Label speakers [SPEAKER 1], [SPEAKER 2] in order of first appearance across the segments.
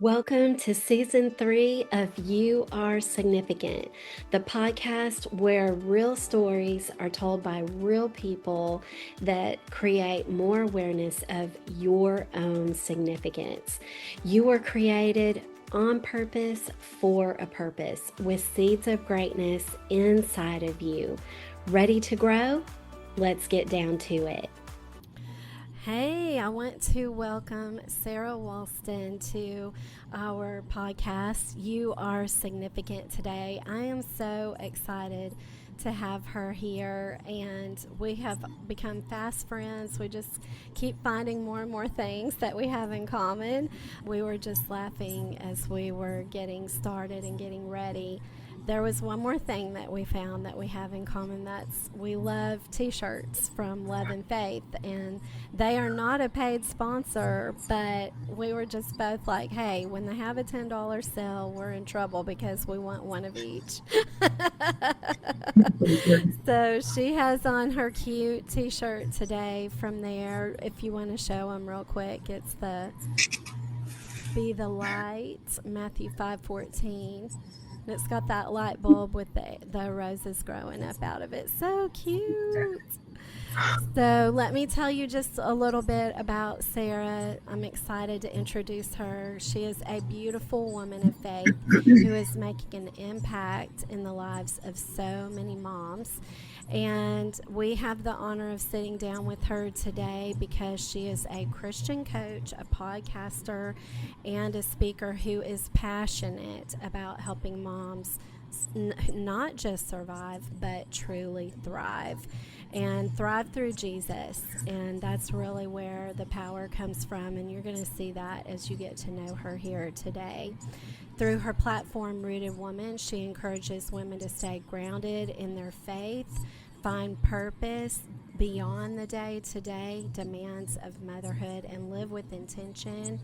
[SPEAKER 1] Welcome to season 3 of You Are Significant, the podcast where real stories are told by real people that create more awareness of your own significance. You were created on purpose for a purpose with seeds of greatness inside of you. Ready to grow? Let's get down to it. Hey, I want to welcome Sarah Walston to our podcast. You Are Significant today. I am so excited to have her here, and we have become fast friends. We just keep finding more and more things that we have in common. We were just laughing as we were getting started and getting ready. There was one more thing that we found that we have in common. That's we love t-shirts from Love and Faith, and they are not a paid sponsor, but we were just both like, hey, when they have a $10 sale, we're in trouble because we want one of each. So she has on her cute t-shirt today from there. If you want to show them real quick, it's the Be the Light, Matthew 5:14. And it's got that light bulb with the roses growing up out of it. So cute. So let me tell you just a little bit about Sarah. I'm excited to introduce her. She is a beautiful woman of faith who is making an impact in the lives of so many moms. And we have the honor of sitting down with her today because she is a Christian coach, a podcaster, and a speaker who is passionate about helping moms not just survive, but truly thrive. And thrive through Jesus. And that's really where the power comes from. And you're going to see that as you get to know her here today. Through her platform, Rooted Woman, she encourages women to stay grounded in their faith, find purpose beyond the day-to-day demands of motherhood, and live with intention,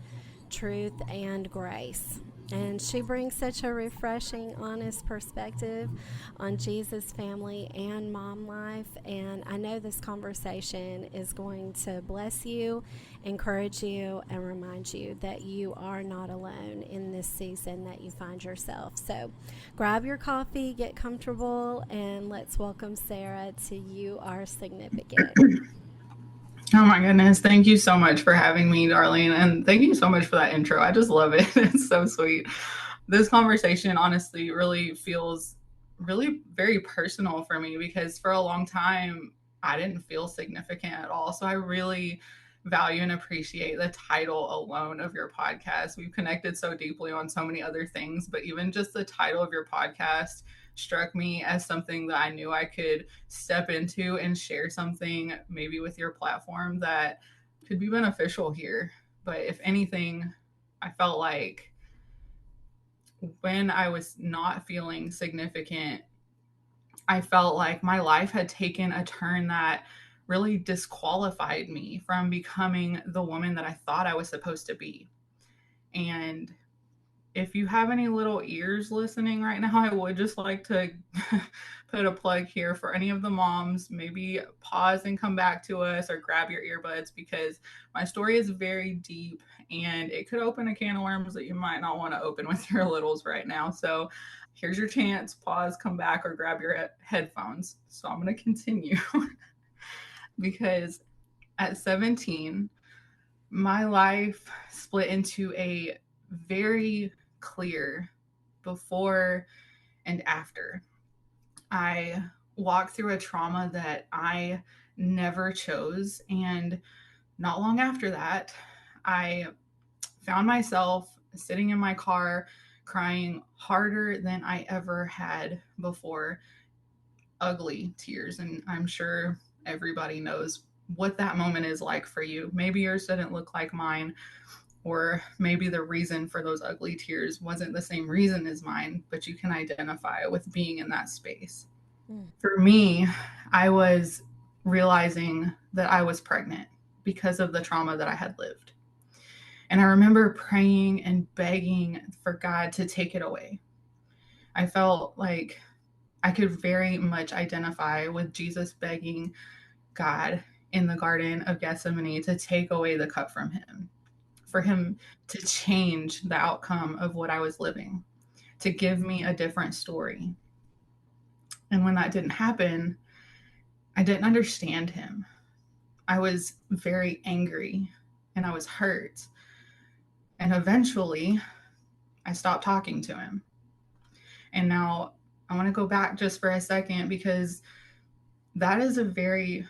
[SPEAKER 1] truth, and grace. And she brings such a refreshing, honest perspective on Jesus, family, and mom life. And I know this conversation is going to bless you, encourage you, and remind you that you are not alone in this season that you find yourself. So grab your coffee, get comfortable, and let's welcome Sarah to You Are Significant.
[SPEAKER 2] Oh my goodness. Thank you so much for having me, Darlene. And thank you so much for that intro. I just love it. It's so sweet. This conversation honestly really feels really very personal for me because for a long time, I didn't feel significant at all. So I really value and appreciate the title alone of your podcast. We've connected so deeply on so many other things, but even just the title of your podcast struck me as something that I knew I could step into and share something maybe with your platform that could be beneficial here. But if anything, I felt like when I was not feeling significant, I felt like my life had taken a turn that really disqualified me from becoming the woman that I thought I was supposed to be. And if you have any little ears listening right now, I would just like to put a plug here for any of the moms. Maybe pause and come back to us or grab your earbuds because my story is very deep and it could open a can of worms that you might not want to open with your littles right now. So here's your chance. Pause, come back, or grab your headphones. So I'm going to continue because at 17, my life split into a very clear before and after. I walked through a trauma that I never chose. And not long after that, I found myself sitting in my car crying harder than I ever had before. Ugly tears. And I'm sure everybody knows what that moment is like for you. Maybe yours didn't look like mine, or maybe the reason for those ugly tears wasn't the same reason as mine, but you can identify with being in that space.
[SPEAKER 1] Mm.
[SPEAKER 2] For me, I was realizing that I was pregnant because of the trauma that I had lived. And I remember praying and begging for God to take it away. I felt like I could very much identify with Jesus begging God in the Garden of Gethsemane to take away the cup from him. for him to change the outcome of what I was living, to give me a different story. And when that didn't happen, I didn't understand him. I was very angry and I was hurt. And eventually, I stopped talking to him. And now I want to go back just for a second, because that is a very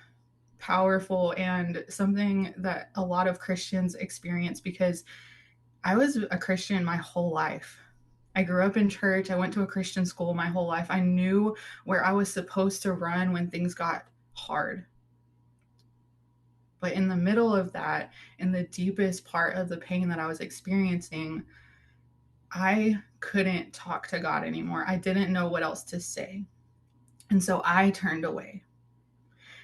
[SPEAKER 2] powerful and something that a lot of Christians experience, because I was a Christian my whole life. I grew up in church. I went to a Christian school my whole life. I knew where I was supposed to run when things got hard. But in the middle of that, in the deepest part of the pain that I was experiencing, I couldn't talk to God anymore. I didn't know what else to say. And so I turned away.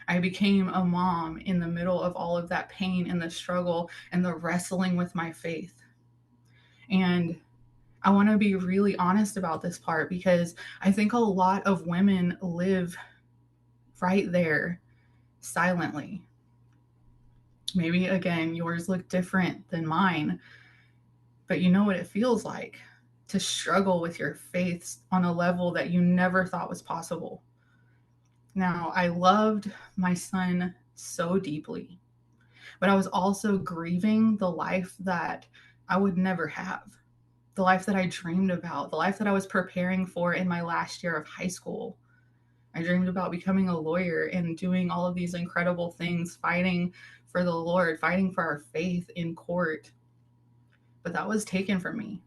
[SPEAKER 2] I became a mom in the middle of all of that pain and the struggle and the wrestling with my faith. And I want to be really honest about this part, because I think a lot of women live right there silently. Maybe, again, yours look different than mine, but you know what it feels like to struggle with your faith on a level that you never thought was possible. Now, I loved my son so deeply, but I was also grieving the life that I would never have, the life that I dreamed about, the life that I was preparing for in my last year of high school. I dreamed about becoming a lawyer and doing all of these incredible things, fighting for the Lord, fighting for our faith in court. But that was taken from me.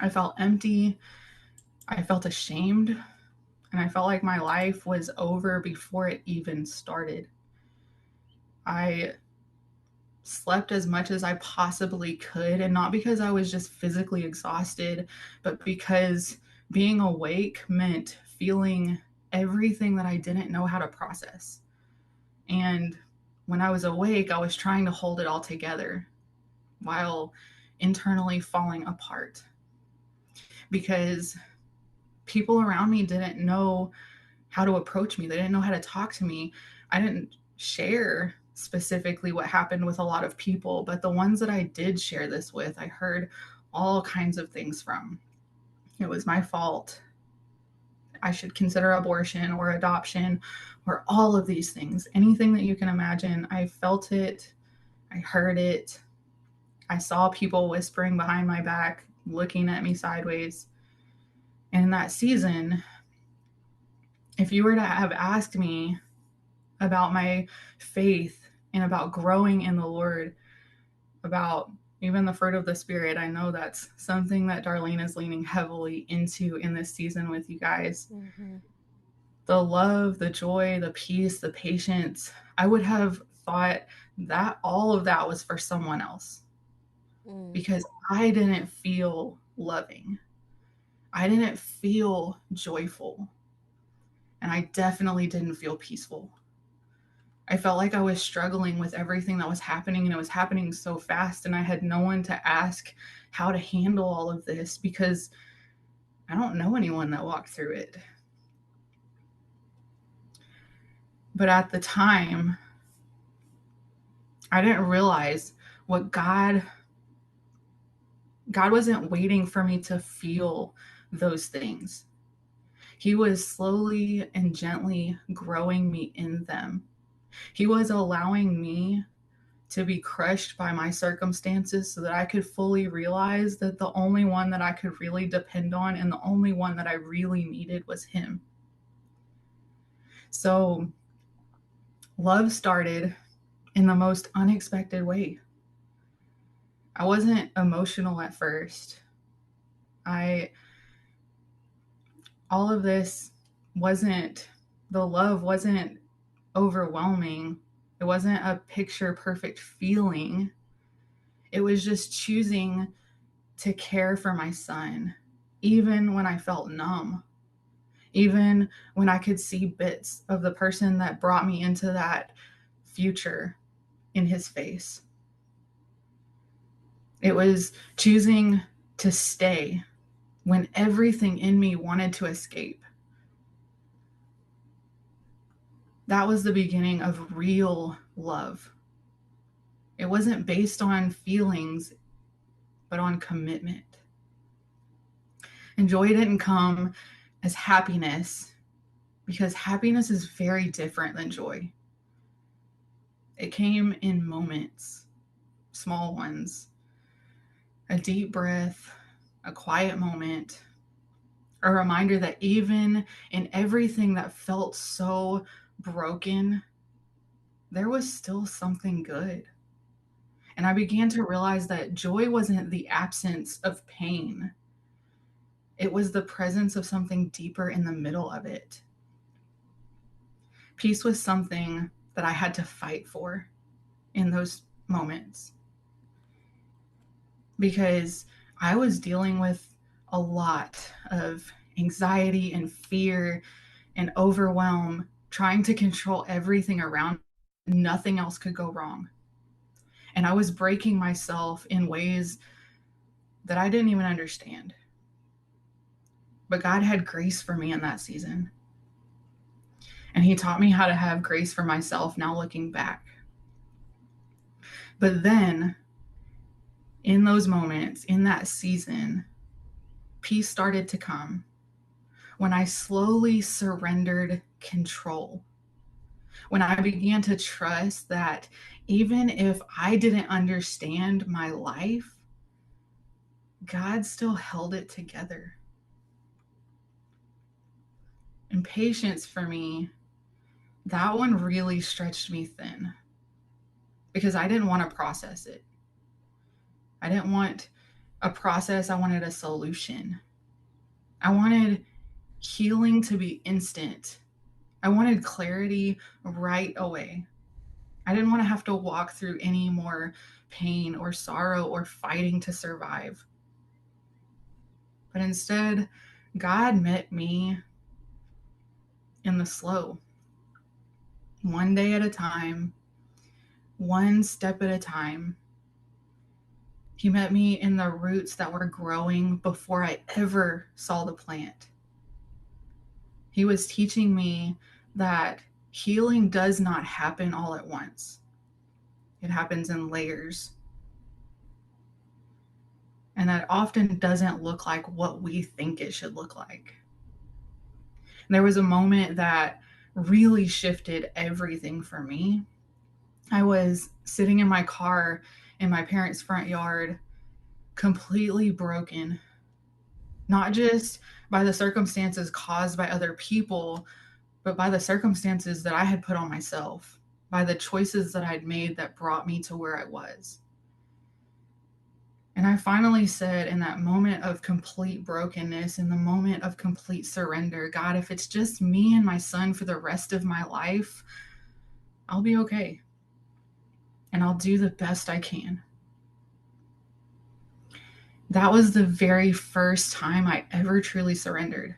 [SPEAKER 2] I felt empty. I felt ashamed. And I felt like my life was over before it even started. I slept as much as I possibly could, and not because I was just physically exhausted, but because being awake meant feeling everything that I didn't know how to process. And when I was awake, I was trying to hold it all together while internally falling apart, because people around me didn't know how to approach me. They didn't know how to talk to me. I didn't share specifically what happened with a lot of people, but the ones that I did share this with, I heard all kinds of things from. It was my fault. I should consider abortion or adoption or all of these things. Anything that you can imagine, I felt it. I heard it. I saw people whispering behind my back, looking at me sideways. And in that season, if you were to have asked me about my faith and about growing in the Lord, about even the fruit of the Spirit, I know that's something that Darlene is leaning heavily into in this season with you guys. Mm-hmm. The love, the joy, the peace, the patience, I would have thought that all of that was for someone else, because I didn't feel loving. I didn't feel joyful. And I definitely didn't feel peaceful. I felt like I was struggling with everything that was happening, and it was happening so fast, and I had no one to ask how to handle all of this, because I don't know anyone that walked through it. But at the time, I didn't realize what God wasn't waiting for me to feel those things. He was slowly and gently growing me in them. He was allowing me to be crushed by my circumstances so that I could fully realize that the only one that I could really depend on and the only one that I really needed was him. So love started in the most unexpected way. I wasn't emotional at first. All of this the love wasn't overwhelming. It wasn't a picture perfect feeling. It was just choosing to care for my son, even when I felt numb, even when I could see bits of the person that brought me into that future in his face. It was choosing to stay when everything in me wanted to escape. That was the beginning of real love. It wasn't based on feelings, but on commitment. And joy didn't come as happiness, because happiness is very different than joy. It came in moments, small ones, a deep breath, a quiet moment, a reminder that even in everything that felt so broken, there was still something good. And I began to realize that joy wasn't the absence of pain, it was the presence of something deeper in the middle of it. Peace was something that I had to fight for in those moments, because I was dealing with a lot of anxiety and fear and overwhelm, trying to control everything around. Nothing else could go wrong. And I was breaking myself in ways that I didn't even understand. But God had grace for me in that season. And He taught me how to have grace for myself now looking back. But then, in those moments, in that season, peace started to come when I slowly surrendered control. When I began to trust that even if I didn't understand my life, God still held it together. And patience for me, that one really stretched me thin, because I didn't want to process it. I didn't want a process, I wanted a solution. I wanted healing to be instant. I wanted clarity right away. I didn't want to have to walk through any more pain or sorrow or fighting to survive. But instead, God met me in the slow, one day at a time, one step at a time. He met me in the roots that were growing before I ever saw the plant. He was teaching me that healing does not happen all at once. It happens in layers. And that often doesn't look like what we think it should look like. And there was a moment that really shifted everything for me. I was sitting in my car in my parents' front yard, completely broken, not just by the circumstances caused by other people, but by the circumstances that I had put on myself, by the choices that I'd made that brought me to where I was. And I finally said, in that moment of complete brokenness, in the moment of complete surrender, God, if it's just me and my son for the rest of my life, I'll be okay. And I'll do the best I can. That was the very first time I ever truly surrendered.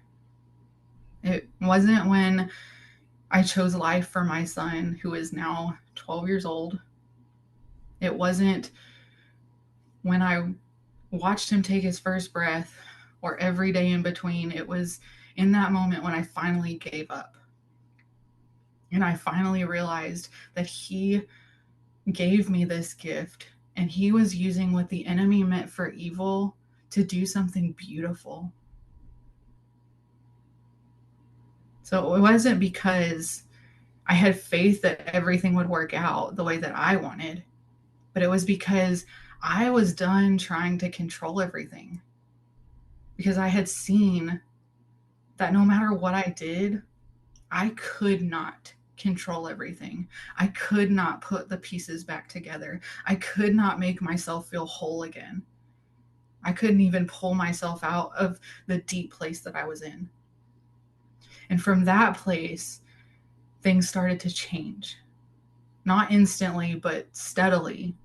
[SPEAKER 2] It wasn't when I chose life for my son, who is now 12 years old. It wasn't when I watched him take his first breath or every day in between. It was in that moment when I finally gave up. And I finally realized that He gave me this gift, and He was using what the enemy meant for evil to do something beautiful. So it wasn't because I had faith that everything would work out the way that I wanted, but it was because I was done trying to control everything. Because I had seen that no matter what I did, I could not control everything. I could not put the pieces back together. I could not make myself feel whole again. I couldn't even pull myself out of the deep place that I was in. And from that place, things started to change. Not instantly, but steadily.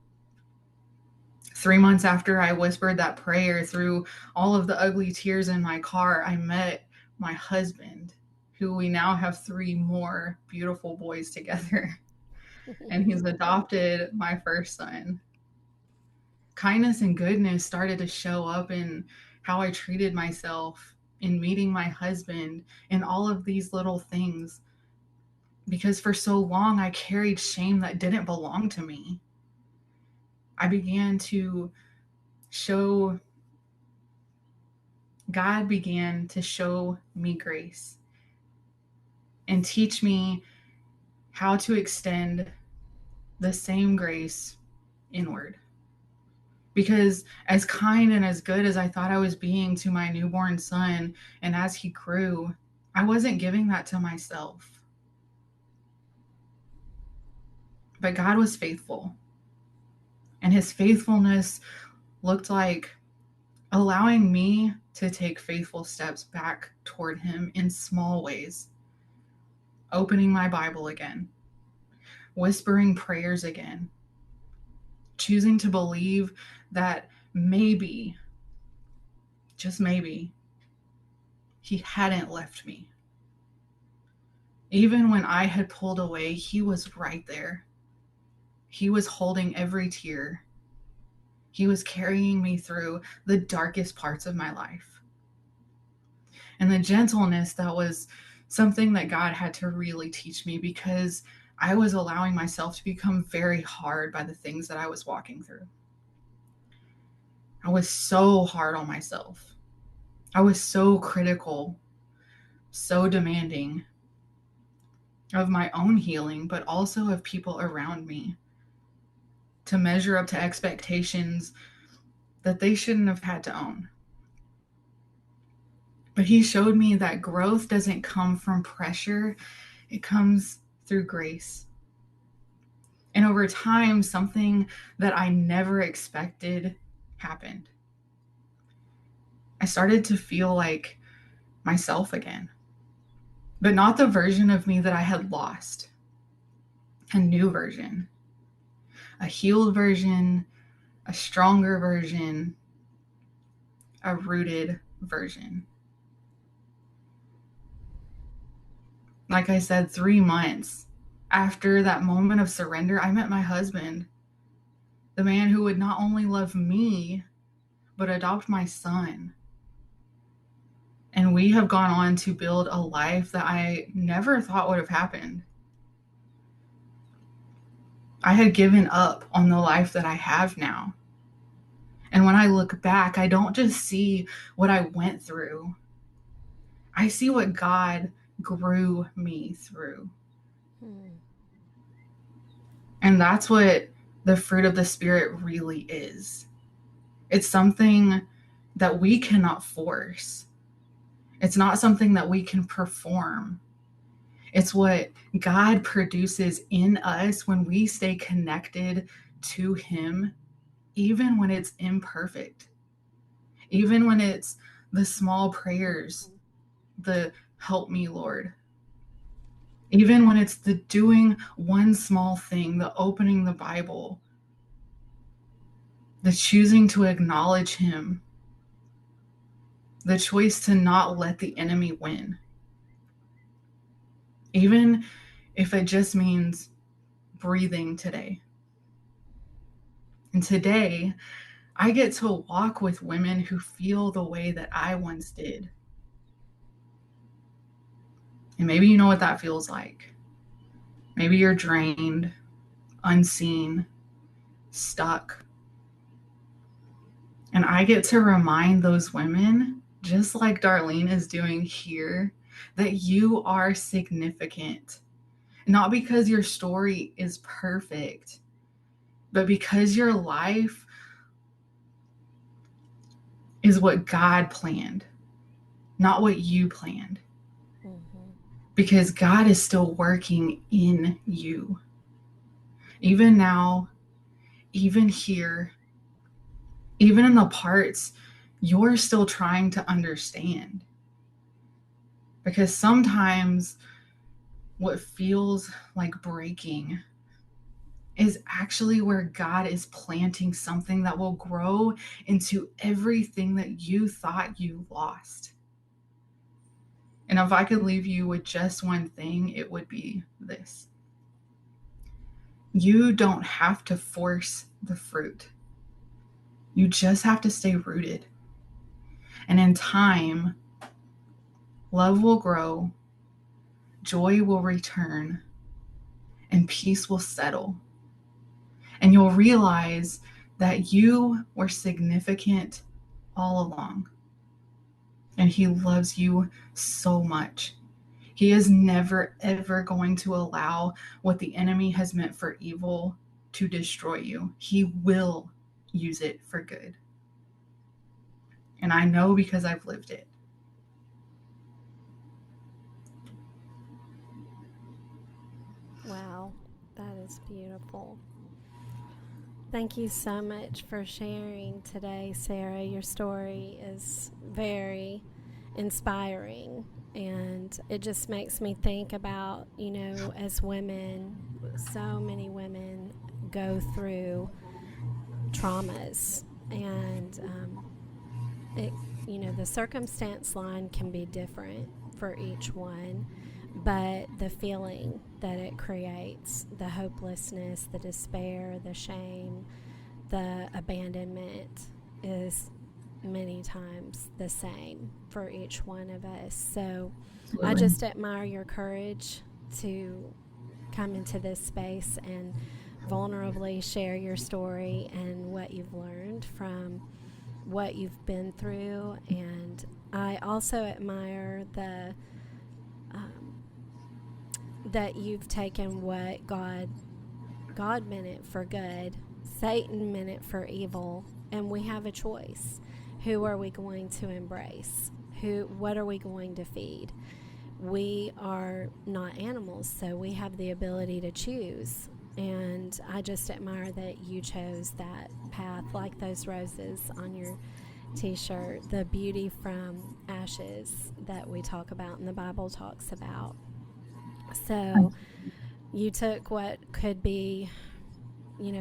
[SPEAKER 2] 3 months after I whispered that prayer, through all of the ugly tears in my car, I met my husband, who we now have 3 more beautiful boys together. And he's adopted my first son. Kindness and goodness started to show up in how I treated myself, in meeting my husband, in all of these little things. Because for so long, I carried shame that didn't belong to me. I began to show, God began to show me grace and teach me how to extend the same grace inward. Because as kind and as good as I thought I was being to my newborn son, and as he grew, I wasn't giving that to myself. But God was faithful. And his faithfulness looked like allowing me to take faithful steps back toward him in small ways. Opening my Bible again, whispering prayers again, choosing to believe that maybe, just maybe, he hadn't left me. Even when I had pulled away, he was right there. He was holding every tear. He was carrying me through the darkest parts of my life. And the gentleness, that was something that God had to really teach me, because I was allowing myself to become very hard by the things that I was walking through. I was so hard on myself. I was so critical, so demanding of my own healing, but also of people around me, to measure up to expectations that they shouldn't have had to own. But he showed me that growth doesn't come from pressure, it comes through grace. And over time, something that I never expected happened. I started to feel like myself again, but not the version of me that I had lost. A new version, a healed version, a stronger version, a rooted version. Like I said, 3 months after that moment of surrender, I met my husband, the man who would not only love me, but adopt my son. And we have gone on to build a life that I never thought would have happened. I had given up on the life that I have now. And when I look back, I don't just see what I went through. I see what God grew me through. And that's what the fruit of the Spirit really is. It's something that we cannot force. It's not something that we can perform. It's what God produces in us when we stay connected to him, even when it's imperfect, even when it's the small prayers, the help me, Lord, even when it's the doing one small thing, the opening the Bible, the choosing to acknowledge him, the choice to not let the enemy win. Even if it just means breathing today. And today, I get to walk with women who feel the way that I once did. And maybe you know what that feels like. Maybe you're drained, unseen, stuck. And I get to remind those women, just like Darlene is doing here, that you are significant. Not because your story is perfect, but because your life is what God planned, not what you planned. Because God is still working in you. Even now, even here, even in the parts you're still trying to understand. Because sometimes what feels like breaking is actually where God is planting something that will grow into everything that you thought you lost. And if I could leave you with just one thing, it would be this. You don't have to force the fruit. You just have to stay rooted. And in time, love will grow, joy will return, and peace will settle. And you'll realize that you were significant all along. And He loves you so much. He is never, ever going to allow what the enemy has meant for evil to destroy you. He will use it for good. And I know because I've lived it.
[SPEAKER 1] Wow, that is beautiful. Thank you so much for sharing today, Sarah. Your story is very inspiring, and it just makes me think about, as women, so many women go through traumas, and it, the circumstance line can be different for each one, but the feeling that it creates, the hopelessness, the despair, the shame, the abandonment, is many times the same for each one of us. So I
[SPEAKER 2] Absolutely.
[SPEAKER 1] just admire your courage to come into this space and vulnerably share your story and what you've learned from what you've been through. And I also admire um, that you've taken what God meant it for good, Satan meant it for evil, and we have a choice. Who are we going to embrace? What are we going to feed? We are not animals, so we have the ability to choose. And I just admire that you chose that path, like those roses on your t-shirt, the beauty from ashes that we talk about and the Bible talks about. So you took what could be,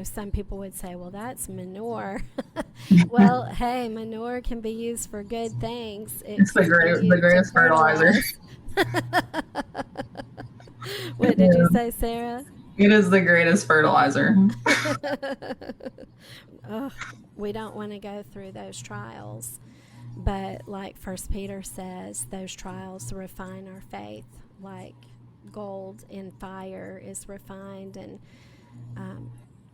[SPEAKER 1] some people would say, well, that's manure. Well, hey, manure can be used for good things. It
[SPEAKER 2] It's the
[SPEAKER 1] can be
[SPEAKER 2] the
[SPEAKER 1] used to
[SPEAKER 2] greatest fertilizer.
[SPEAKER 1] fertilize. What did you say, Sarah?
[SPEAKER 2] It is the greatest fertilizer.
[SPEAKER 1] Ugh, we don't want to go through those trials. But like First Peter says, those trials refine our faith, like gold in fire is refined, um,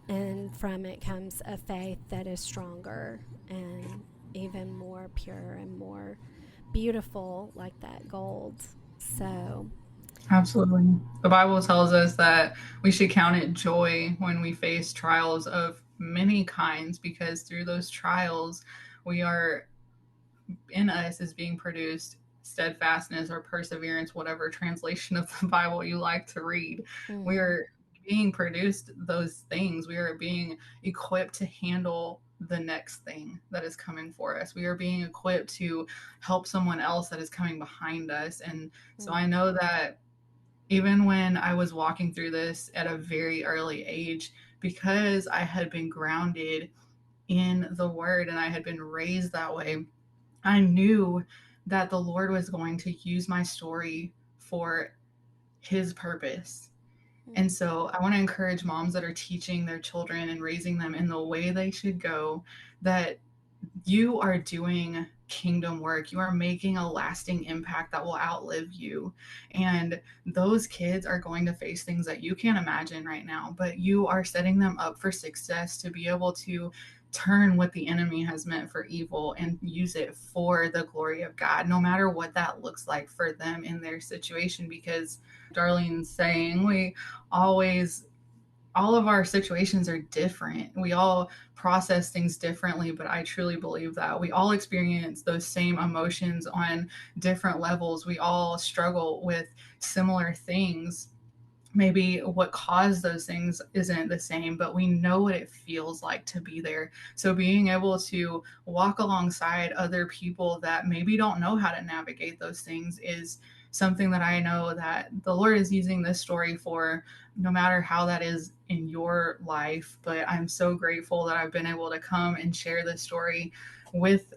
[SPEAKER 1] and from it comes a faith that is stronger and even more pure and more beautiful, like that gold. So,
[SPEAKER 2] Absolutely. The Bible tells us that we should count it joy when we face trials of many kinds, because through those trials, we are in us is being produced steadfastness or perseverance, whatever translation of the Bible you like to read. We
[SPEAKER 1] mm-hmm,
[SPEAKER 2] are being produced those things. We are being equipped to handle the next thing that is coming for us. We are being equipped to help someone else that is coming behind us. And so I
[SPEAKER 1] mm,
[SPEAKER 2] know that even when I was walking through this at a very early age, because I had been grounded in the word and I had been raised that way, I knew that the Lord was going to use my story for his purpose. And
[SPEAKER 1] mm,
[SPEAKER 2] so I want to encourage moms that are teaching their children and raising them in the way they should go, that you are doing kingdom work. You are making a lasting impact that will outlive you. And those kids are going to face things that you can't imagine right now, but you are setting them up for success to be able to turn what the enemy has meant for evil and use it for the glory of God, no matter what that looks like for them in their situation. Because Darlene's saying, we always all of our situations are different. We all process things differently, but I truly believe that we all experience those same emotions on different levels. We all struggle with similar things. Maybe what caused those things isn't the same, but we know what it feels like to be there. So being able to walk alongside other people that maybe don't know how to navigate those things is something that I know that the Lord is using this story for, no matter how that is in your life. But I'm so grateful that I've been able to come and share this story with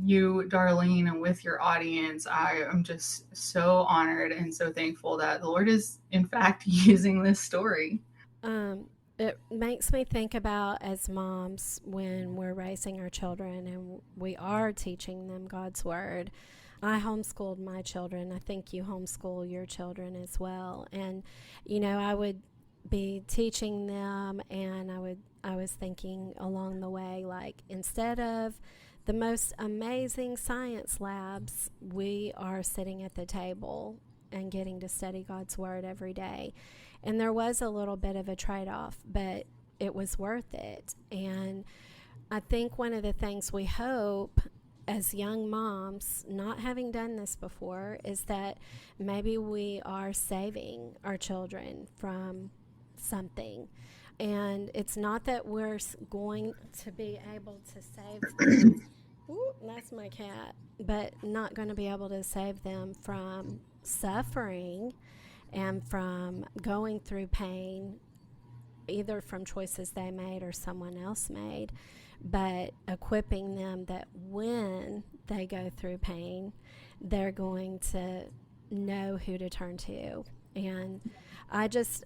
[SPEAKER 2] you, Darlene, and with your audience. I am just so honored and so thankful that the Lord is, in fact, using this story.
[SPEAKER 1] um, it makes me think about, as moms, when we're raising our children and we are teaching them God's word. I homeschooled my children. I think you homeschool your children as well. And, I would be teaching them, and I would I was thinking along the way, like, instead of the most amazing science labs, we are sitting at the table and getting to study God's Word every day. And there was a little bit of a trade off, but it was worth it. And I think one of the things we hope as young moms, not having done this before, is that maybe we are saving our children from something. And it's not that we're going to be able to save them. Ooh, that's my cat. But not going to be able to save them from suffering and from going through pain, either from choices they made or someone else made, but equipping them that when they go through pain, they're going to know who to turn to. And I just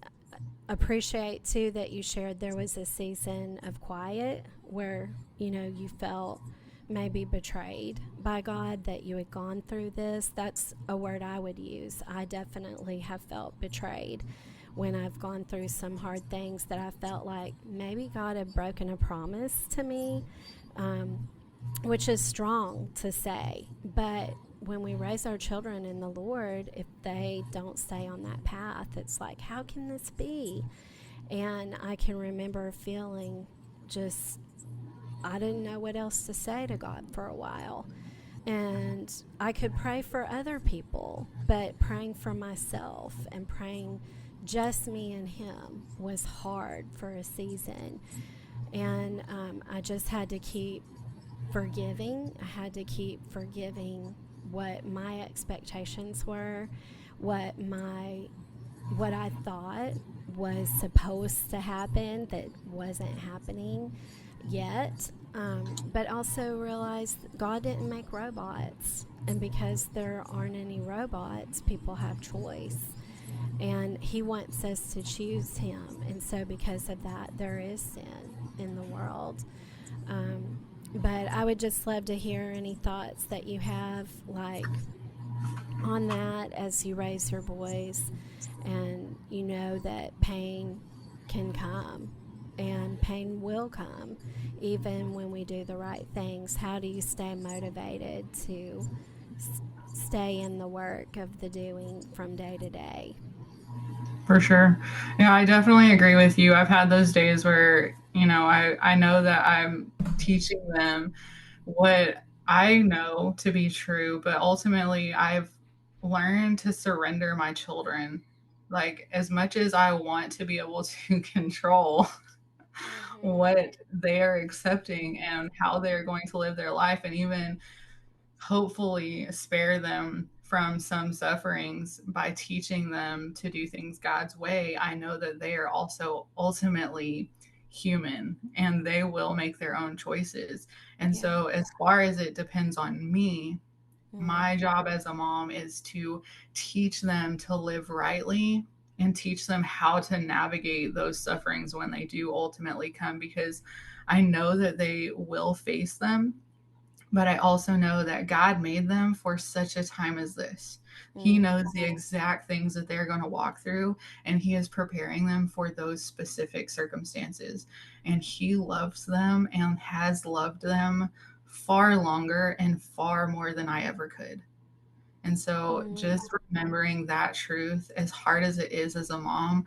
[SPEAKER 1] appreciate too that you shared there was a season of quiet where, you know, you felt maybe betrayed by God, that you had gone through this. That's a word I would use. I definitely have felt betrayed when I've gone through some hard things, that I felt like maybe God had broken a promise to me, which is strong to say. But when we raise our children in the Lord, if they don't stay on that path, it's like, how can this be? And I can remember feeling just, I didn't know what else to say to God for a while. And I could pray for other people, but praying for myself and praying just me and Him was hard for a season. And I just had to keep forgiving. I had to keep forgiving what my expectations were, what I thought was supposed to happen that wasn't happening yet. But also realized God didn't make robots. And because there aren't any robots, people have choice. And He wants us to choose Him. And so because of that, there is sin in the world. But I would just love to hear any thoughts that you have, like, on that as you raise your boys, and you know that pain can come and pain will come even when we do the right things. How do you stay motivated to stay in the work of the doing from day to day?
[SPEAKER 2] For sure. Yeah, I definitely agree with you. I've had those days where, I know that I'm teaching them what I know to be true, but ultimately I've learned to surrender my children. Like, as much as I want to be able to control
[SPEAKER 1] Mm-hmm.
[SPEAKER 2] what they are accepting and how they're going to live their life, and even hopefully spare them from some sufferings by teaching them to do things God's way, I know that they are also ultimately human and they will make their own choices. And
[SPEAKER 1] Yeah.
[SPEAKER 2] so, as far as it depends on me,
[SPEAKER 1] Mm.
[SPEAKER 2] my job as a mom is to teach them to live rightly and teach them how to navigate those sufferings when they do ultimately come, because I know that they will face them, but I also know that God made them for such a time as this. He
[SPEAKER 1] Mm.
[SPEAKER 2] knows the exact things that they're going to walk through, and He is preparing them for those specific circumstances. And He loves them and has loved them far longer and far more than I ever could. And so,
[SPEAKER 1] Mm.
[SPEAKER 2] just remembering that truth, as hard as it is as a mom,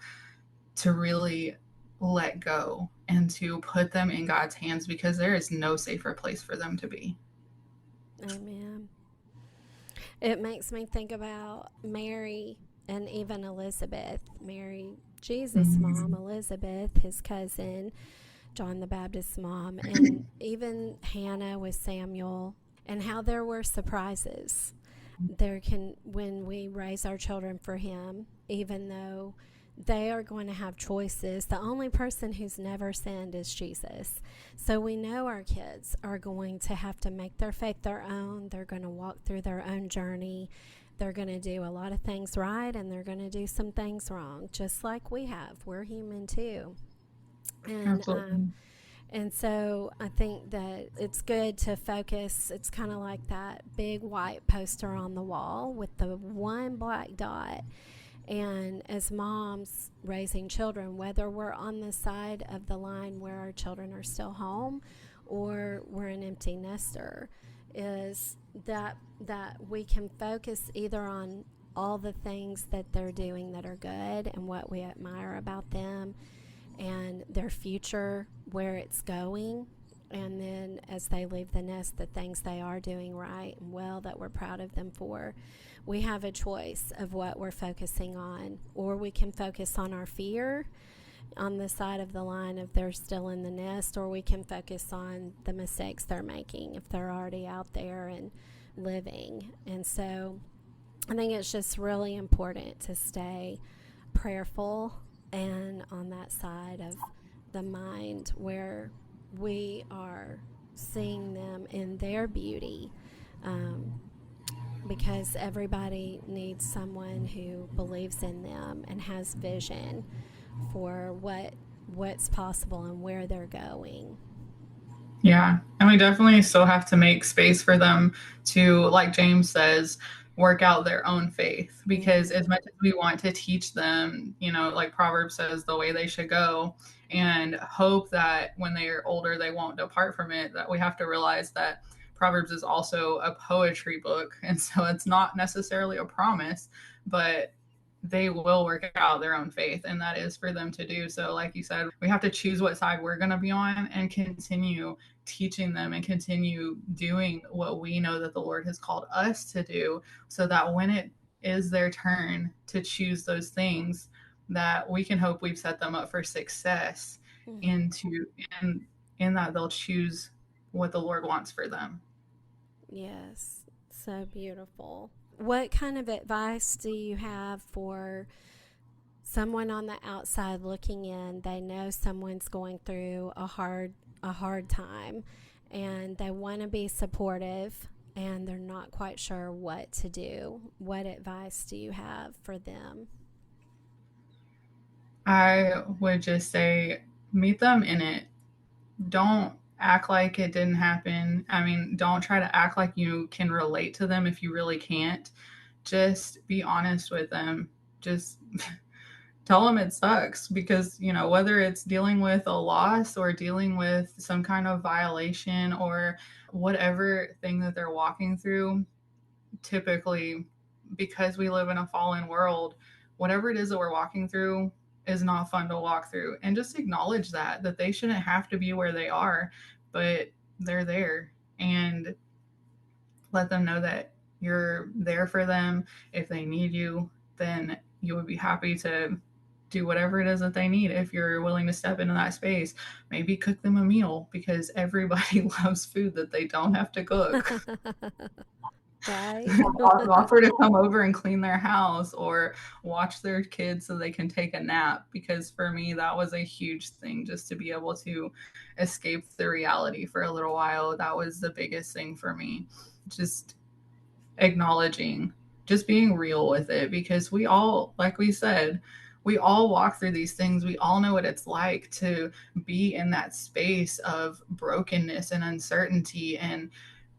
[SPEAKER 2] to really let go and to put them in God's hands, because there is no safer place for them to be.
[SPEAKER 1] Amen. It makes me think about Mary and even Elizabeth. Mary, Jesus' mom,
[SPEAKER 2] Mhm.
[SPEAKER 1] Elizabeth, his cousin, John the Baptist's mom, and even Hannah with Samuel, and how there were surprises. When we raise our children for Him, even though they are going to have choices, the only person who's never sinned is Jesus. So we know our kids are going to have to make their faith their own. They're going to walk through their own journey. They're going to do a lot of things right, and they're going to do some things wrong, just like we have. We're human too. And
[SPEAKER 2] Absolutely.
[SPEAKER 1] and so I think that it's good to focus. It's kind of like that big white poster on the wall with the one black dot. And as moms raising children, whether we're on the side of the line where our children are still home or we're an empty nester, is that we can focus either on all the things that they're doing that are good and what we admire about them and their future, where it's going, and then as they leave the nest, the things they are doing right and well that we're proud of them for. We have a choice of what we're focusing on, or we can focus on our fear on the side of the line if they're still in the nest, or we can focus on the mistakes they're making if they're already out there and living. And so I think it's just really important to stay prayerful and on that side of the mind where we are seeing them in their beauty, because everybody needs someone who believes in them and has vision for what's possible and where they're going.
[SPEAKER 2] Yeah. And we definitely still have to make space for them to, like James says, work out their own faith. Because as much as we want to teach them, like Proverbs says, the way they should go, and hope that when they are older, they won't depart from it, that we have to realize that Proverbs is also a poetry book. And so it's not necessarily a promise, but they will work out their own faith, and that is for them to do. So like you said, we have to choose what side we're going to be on and continue teaching them and continue doing what we know that the Lord has called us to do, so that when it is their turn to choose those things, that we can hope we've set them up for success, into in that they'll choose what the Lord wants for them.
[SPEAKER 1] Yes, so beautiful. What kind of advice do you have for someone on the outside looking in? They know someone's going through a hard time and they want to be supportive and they're not quite sure what to do. What advice do you have for them?
[SPEAKER 2] I would just say meet them in it. Don't act like it didn't happen. I mean, don't try to act like you can relate to them if you really can't. Just be honest with them. Just tell them it sucks, because, whether it's dealing with a loss or dealing with some kind of violation or whatever thing that they're walking through, typically, because we live in a fallen world, whatever it is that we're walking through is not fun to walk through. And just acknowledge that they shouldn't have to be where they are, but they're there. And let them know that you're there for them. If they need you, then you would be happy to do whatever it is that they need. If you're willing to step into that space, maybe cook them a meal, because everybody loves food that they don't have to cook.
[SPEAKER 1] Right?
[SPEAKER 2] Offer to come over and clean their house or watch their kids so they can take a nap, because for me that was a huge thing, just to be able to escape the reality for a little while. That was the biggest thing for me, just acknowledging, just being real with it, because we all, like we said, we all walk through these things. We all know what it's like to be in that space of brokenness and uncertainty and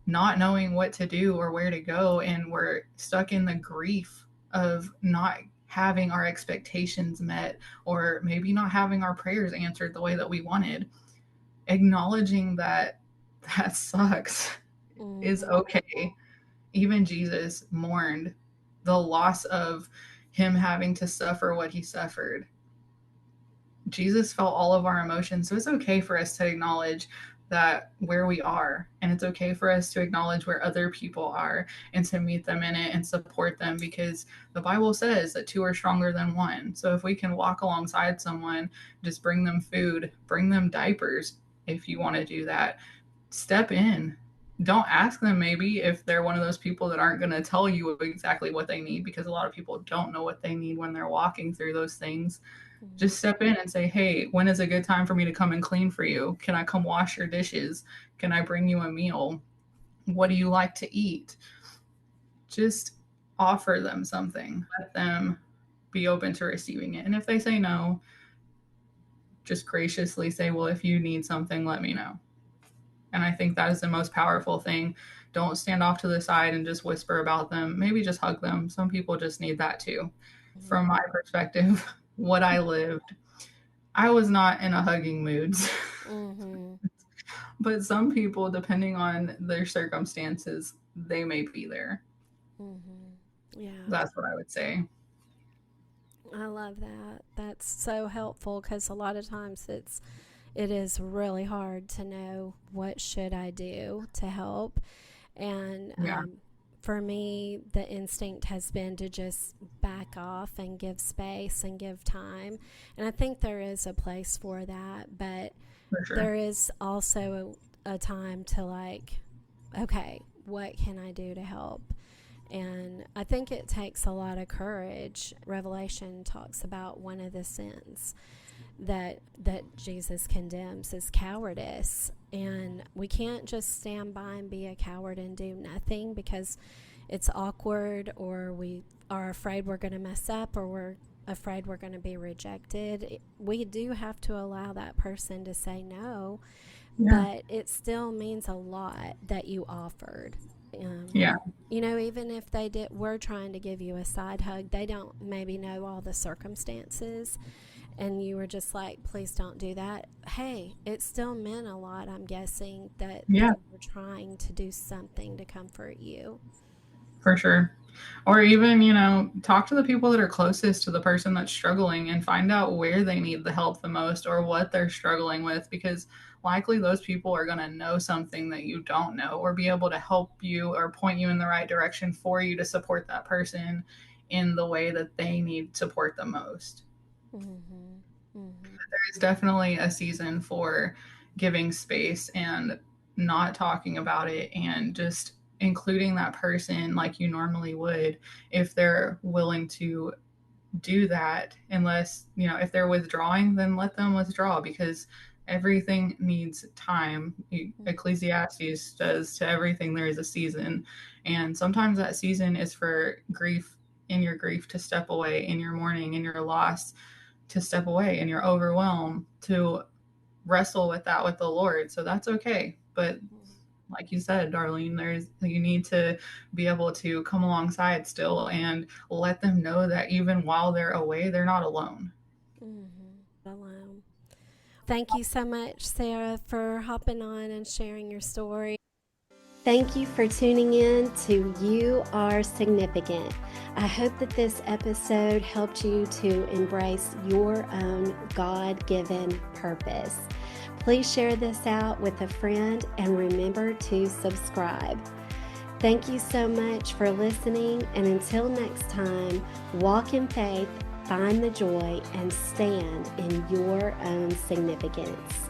[SPEAKER 2] not knowing what to do or where to go. And we're stuck in the grief of not having our expectations met, or maybe not having our prayers answered the way that we wanted. Acknowledging that that sucks is okay. Even Jesus mourned the loss of him having to suffer what he suffered. Jesus felt all of our emotions. So it's okay for us to acknowledge that where we are, and it's okay for us to acknowledge where other people are and to meet them in it and support them, because the Bible says that two are stronger than one. So if we can walk alongside someone, just bring them food, bring them diapers. If you want to do that, step in. Don't ask them maybe if they're one of those people that aren't going to tell you exactly what they need, because a lot of people don't know what they need when they're walking through those things. Just step in and say, hey, when is a good time for me to come and clean for you? Can I come wash your dishes? Can I bring you a meal? What do you like to eat? Just offer them something. Let them be open to receiving it. And if they say no, just graciously say, well, if you need something, let me know. And I think that is the most powerful thing. Don't stand off to the side and just whisper about them. Maybe just hug them. Some people just need that too. from my perspective, what I lived, I was not in a hugging mood.
[SPEAKER 1] Mm-hmm.
[SPEAKER 2] But some people, depending on their circumstances, they may be there.
[SPEAKER 1] Mm-hmm. Yeah.
[SPEAKER 2] That's what I would say.
[SPEAKER 1] I love that. That's so helpful because a lot of times it is really hard to know what should I do to help. And
[SPEAKER 2] Yeah,
[SPEAKER 1] for me, the instinct has been to just back off and give space and give time. And I think there is a place for that, but
[SPEAKER 2] for sure.
[SPEAKER 1] there is also a time to like, okay, what can I do to help? And I think it takes a lot of courage. Revelation talks about one of the sins that Jesus condemns is cowardice. And we can't just stand by and be a coward and do nothing because it's awkward, or we are afraid we're going to mess up, or we're afraid we're going to be rejected. We do have to allow that person to say no,
[SPEAKER 2] Yeah,
[SPEAKER 1] but it still means a lot that you offered. Um,
[SPEAKER 2] yeah,
[SPEAKER 1] Even if were trying to give you a side hug, they don't maybe know all the circumstances, and you were just like, please don't do that. Hey, it still meant a lot, I'm guessing, that they
[SPEAKER 2] yeah,
[SPEAKER 1] were trying to do something to comfort you.
[SPEAKER 2] for sure. Or even, talk to the people that are closest to the person that's struggling and find out where they need the help the most or what they're struggling with, because likely those people are going to know something that you don't know or be able to help you or point you in the right direction for you to support that person in the way that they need support the most.
[SPEAKER 1] Mm-hmm. Mm-hmm.
[SPEAKER 2] There's definitely a season for giving space and not talking about it and just including that person like you normally would if they're willing to do that. Unless, if they're withdrawing, then let them withdraw, because everything needs time. Ecclesiastes says to everything there is a season, and sometimes that season is for grief, in your grief to step away, in your mourning, in your loss to step away, in your overwhelm to wrestle with that with the Lord. So that's okay. But like you said, Darlene, you need to be able to come alongside still and let them know that even while they're away, they're not alone.
[SPEAKER 1] Mm-hmm. Alone. Thank you so much, Sarah, for hopping on and sharing your story. Thank you for tuning in to You Are Significant. I hope that this episode helped you to embrace your own God-given purpose. Please share this out with a friend and remember to subscribe. Thank you so much for listening, and until next time, walk in faith, find the joy, and stand in your own significance.